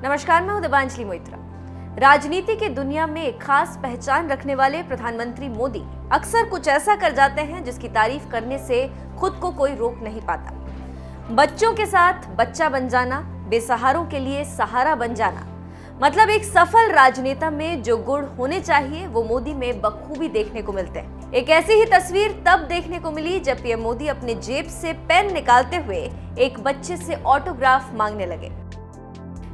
नमस्कार, मैं हूं दिबांजलि मोइत्रा। राजनीति की दुनिया में एक खास पहचान रखने वाले प्रधानमंत्री मोदी अक्सर कुछ ऐसा कर जाते हैं जिसकी तारीफ करने से खुद को कोई रोक नहीं पाता। बच्चों के साथ बच्चा बन जाना, बेसहारों के लिए सहारा बन जाना, मतलब एक सफल राजनेता में जो गुण होने चाहिए वो मोदी में बखूबी देखने को मिलते हैं। एक ऐसी ही तस्वीर तब देखने को मिली जब पीएम मोदी अपने जेब से पेन निकालते हुए एक बच्चे से ऑटोग्राफ मांगने लगे।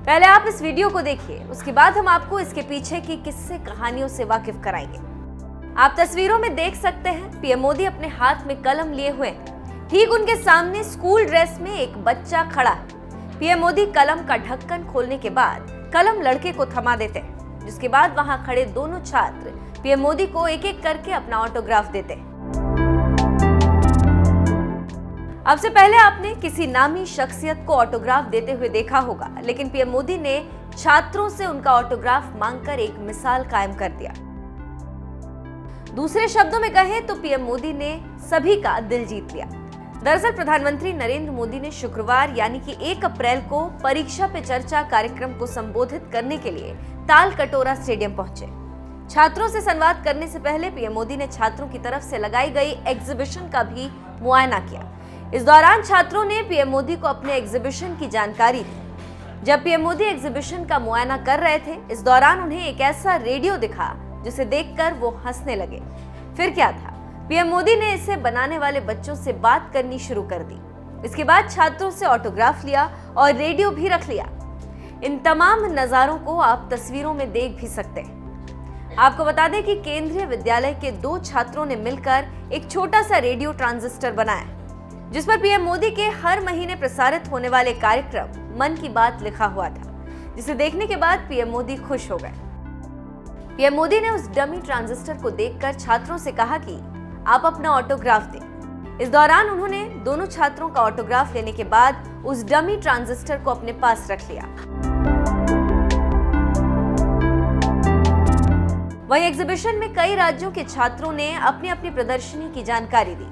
पहले आप इस वीडियो को देखिए, उसके बाद हम आपको इसके पीछे की किस्से कहानियों से वाकिफ कराएंगे। आप तस्वीरों में देख सकते हैं पीएम मोदी अपने हाथ में कलम लिए हुए हैं। ठीक उनके सामने स्कूल ड्रेस में एक बच्चा खड़ा है। पीएम मोदी कलम का ढक्कन खोलने के बाद कलम लड़के को थमा देते हैं, जिसके बाद वहां खड़े दोनों छात्र पीएम मोदी को एक एक करके अपना ऑटोग्राफ देते हैं। अब से पहले आपने किसी नामी शख्सियत को ऑटोग्राफ देते हुए देखा होगा, लेकिन पीएम मोदी ने छात्रों से उनका ऑटोग्राफ मांगकर एक मिसाल कायम कर दिया। दूसरे शब्दों में कहें तो पीएम मोदी ने सभी का दिल जीत लिया। दरअसल प्रधानमंत्री नरेंद्र मोदी ने शुक्रवार यानी कि 1 अप्रैल को परीक्षा पे चर्चा कार्यक्रम को संबोधित करने के लिए तालकटोरा स्टेडियम पहुंचे। छात्रों से संवाद करने से पहले पीएम मोदी ने छात्रों की तरफ से लगाई गई एग्जीबिशन का भी मुआयना किया। इस दौरान छात्रों ने पीएम मोदी को अपने एग्जीबिशन की जानकारी दी। जब पीएम मोदी एग्जीबिशन का मुआयना कर रहे थे, इस दौरान उन्हें एक ऐसा रेडियो दिखा जिसे देखकर वो हंसने लगे। फिर क्या था, पीएम मोदी ने इसे बनाने वाले बच्चों से बात करनी शुरू कर दी। इसके बाद छात्रों से ऑटोग्राफ लिया और रेडियो भी रख लिया। इन तमाम नजारों को आप तस्वीरों में देख भी सकते हैं। आपको बता दें कि केंद्रीय विद्यालय के 2 छात्रों ने मिलकर एक छोटा सा रेडियो ट्रांजिस्टर बनाया, जिस पर पीएम मोदी के हर महीने प्रसारित होने वाले कार्यक्रम मन की बात लिखा हुआ था, जिसे देखने के बाद पीएम मोदी खुश हो गए। पीएम मोदी ने उस डमी ट्रांजिस्टर को देखकर छात्रों से कहा कि आप अपना ऑटोग्राफ दें। इस दौरान उन्होंने दोनों छात्रों का ऑटोग्राफ लेने के बाद उस डमी ट्रांजिस्टर को अपने पास रख लिया। वहीं एग्जीबिशन में कई राज्यों के छात्रों ने अपनी अपनी प्रदर्शनी की जानकारी दी।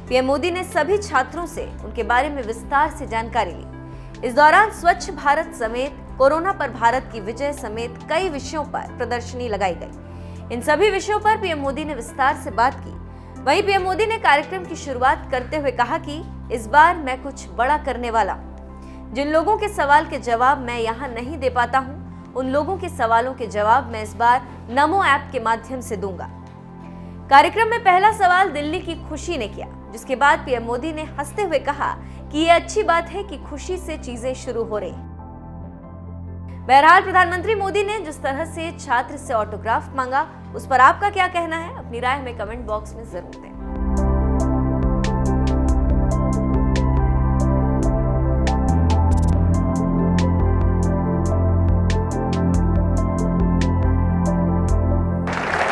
पीएम मोदी ने सभी छात्रों से उनके बारे में विस्तार से जानकारी ली। इस दौरान स्वच्छ भारत समेत कोरोना पर भारत की विजय समेत कई विषयों पर प्रदर्शनी लगाई गई। इन सभी विषयों पर पीएम मोदी ने विस्तार से बात की। वहीं पीएम मोदी ने कार्यक्रम की शुरुआत करते हुए कहा कि इस बार मैं कुछ बड़ा करने वाला हूं। जिन लोगों के सवाल के जवाब मैं यहाँ नहीं दे पाता हूँ, उन लोगों के सवालों के जवाब मैं इस बार नमो ऐप के माध्यम से दूंगा। कार्यक्रम में पहला सवाल दिल्ली की खुशी ने किया, जिसके बाद पीएम मोदी ने हंसते हुए कहा कि ये अच्छी बात है कि खुशी से चीजें शुरू हो रही हैं। बहरहाल प्रधानमंत्री मोदी ने जिस तरह से छात्र से ऑटोग्राफ मांगा, उस पर आपका क्या कहना है? अपनी राय हमें कमेंट बॉक्स में जरूर दें।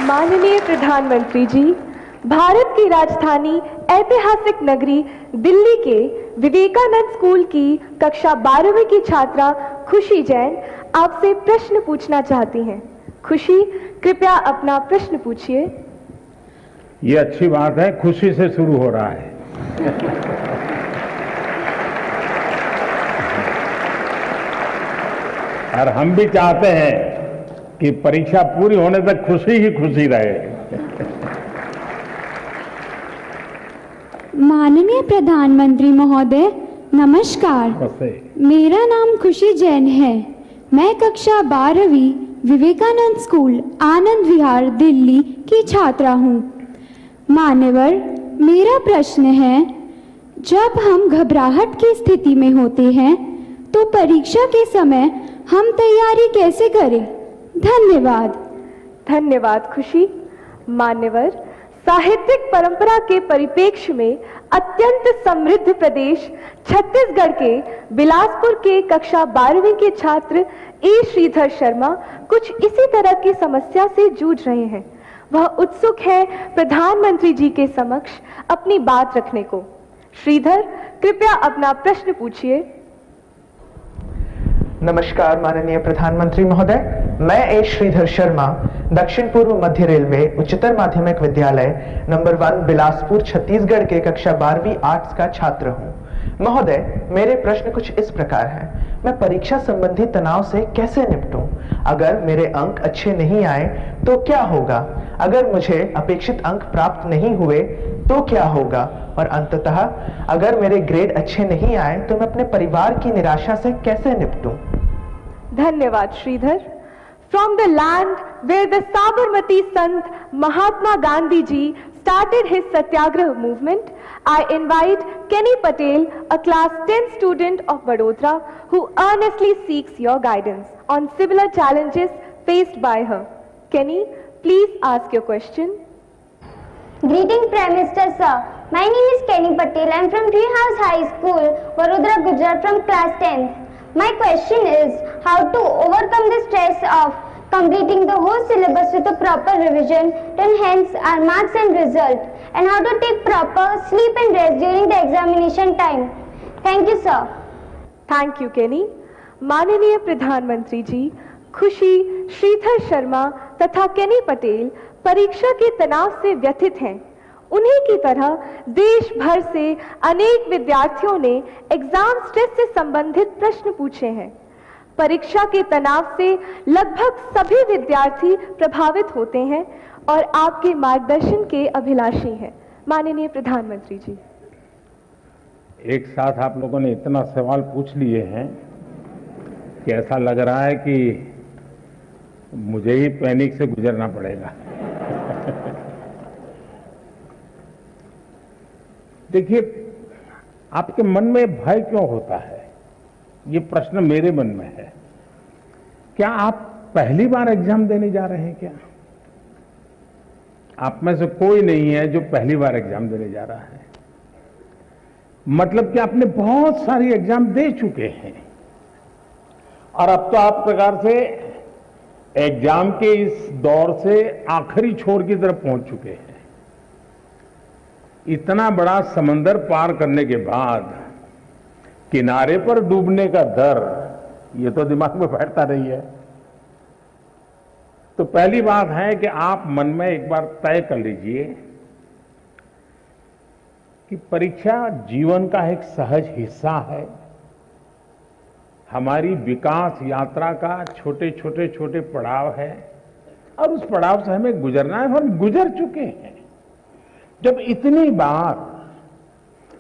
माननीय प्रधानमंत्री जी, भारत की राजधानी ऐतिहासिक नगरी दिल्ली के विवेकानंद स्कूल की कक्षा 12वीं की छात्रा खुशी जैन आपसे प्रश्न पूछना चाहती हैं। खुशी, कृपया अपना प्रश्न पूछिए। ये अच्छी बात है, खुशी से शुरू हो रहा है। और हम भी चाहते हैं कि परीक्षा पूरी होने तक खुशी ही खुशी रहे। माननीय प्रधानमंत्री महोदय, नमस्कार। मेरा नाम खुशी जैन है। मैं कक्षा 12वीं विवेकानंद स्कूल आनंद विहार दिल्ली की छात्रा हूँ। मान्यवर, मेरा प्रश्न है, जब हम घबराहट की स्थिति में होते हैं तो परीक्षा के समय हम तैयारी कैसे करें? धन्यवाद। धन्यवाद खुशी। मान्यवर, साहित्यिक परंपरा के परिप्रेक्ष्य में अत्यंत समृद्ध प्रदेश छत्तीसगढ़ के बिलासपुर के कक्षा 12वीं के छात्र ए श्रीधर शर्मा कुछ इसी तरह की समस्या से जूझ रहे हैं। वह उत्सुक है प्रधानमंत्री जी के समक्ष अपनी बात रखने को। श्रीधर, कृपया अपना प्रश्न पूछिए। नमस्कार माननीय प्रधानमंत्री महोदय, मैं ए श्रीधर शर्मा दक्षिण पूर्व मध्य रेलवे उच्चतर माध्यमिक विद्यालय नंबर 1 बिलासपुर छत्तीसगढ़ के कक्षा 12वीं आर्ट्स का छात्र हूँ। महोदय, मेरे प्रश्न कुछ इस प्रकार हैं। मैं परीक्षा संबंधी तनाव से कैसे निपटूं? अगर मेरे अंक अच्छे नहीं आए तो क्या होगा? अगर मुझे अपेक्षित अंक प्राप्त नहीं हुए तो क्या होगा? और अंततः अगर मेरे ग्रेड अच्छे नहीं आए तो मैं अपने परिवार की निराशा से कैसे निपटूं? धन्यवाद Shridhar. From the land where the Sabarmati Sant Mahatma Gandhi ji started his Satyagraha movement, I invite Kenny Patel, a class 10 student of Vadodara, who earnestly seeks your guidance on similar challenges faced by her. Kenny, please ask your question. Greeting Prime Minister Sir. My name is Kenny Patel. I am from Treehouse High School, Vadodara, Gujarat from class 10th. My question is how to overcome the stress of completing the whole syllabus with a proper revision to enhance our marks and result, and how to take proper sleep and rest during the examination time. Thank you, sir. Thank you, Kenny. माननीय प्रधानमंत्री जी, खुशी, श्रीधर शर्मा तथा केनी पटेल परीक्षा के तनाव से व्यथित हैं। उन्हीं की तरह देश भर से अनेक विद्यार्थियों ने एग्जाम स्ट्रेस से संबंधित प्रश्न पूछे हैं। परीक्षा के तनाव से लगभग सभी विद्यार्थी प्रभावित होते हैं और आपके मार्गदर्शन के अभिलाषी हैं। माननीय प्रधानमंत्री जी, एक साथ आप लोगों ने इतना सवाल पूछ लिए हैं कि ऐसा लग रहा है कि मुझे ही पैनिक से गुजरना पड़ेगा। देखिए, आपके मन में भय क्यों होता है, ये प्रश्न मेरे मन में है। क्या आप पहली बार एग्जाम देने जा रहे हैं? क्या आप में से कोई नहीं है जो पहली बार एग्जाम देने जा रहा है? मतलब कि आपने बहुत सारी एग्जाम दे चुके हैं और अब तो आप प्रकार से एग्जाम के इस दौर से आखिरी छोर की तरफ पहुंच चुके हैं। इतना बड़ा समंदर पार करने के बाद किनारे पर डूबने का डर, ये तो दिमाग में बैठता नहीं है। तो पहली बात है कि आप मन में एक बार तय कर लीजिए कि परीक्षा जीवन का एक सहज हिस्सा है। हमारी विकास यात्रा का छोटे छोटे पड़ाव है और उस पड़ाव से हमें गुजरना है। हम गुजर चुके हैं। जब इतनी बार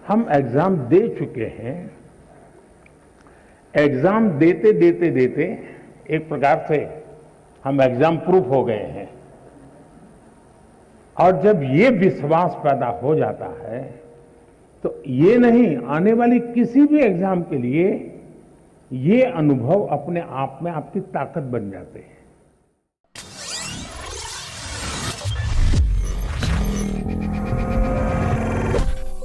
हम एग्जाम दे चुके हैं, एग्जाम देते देते देते एक प्रकार से हम एग्जाम प्रूफ हो गए हैं। और जब ये विश्वास पैदा हो जाता है तो ये नहीं, आने वाली किसी भी एग्जाम के लिए ये अनुभव अपने आप में आपकी ताकत बन जाते हैं।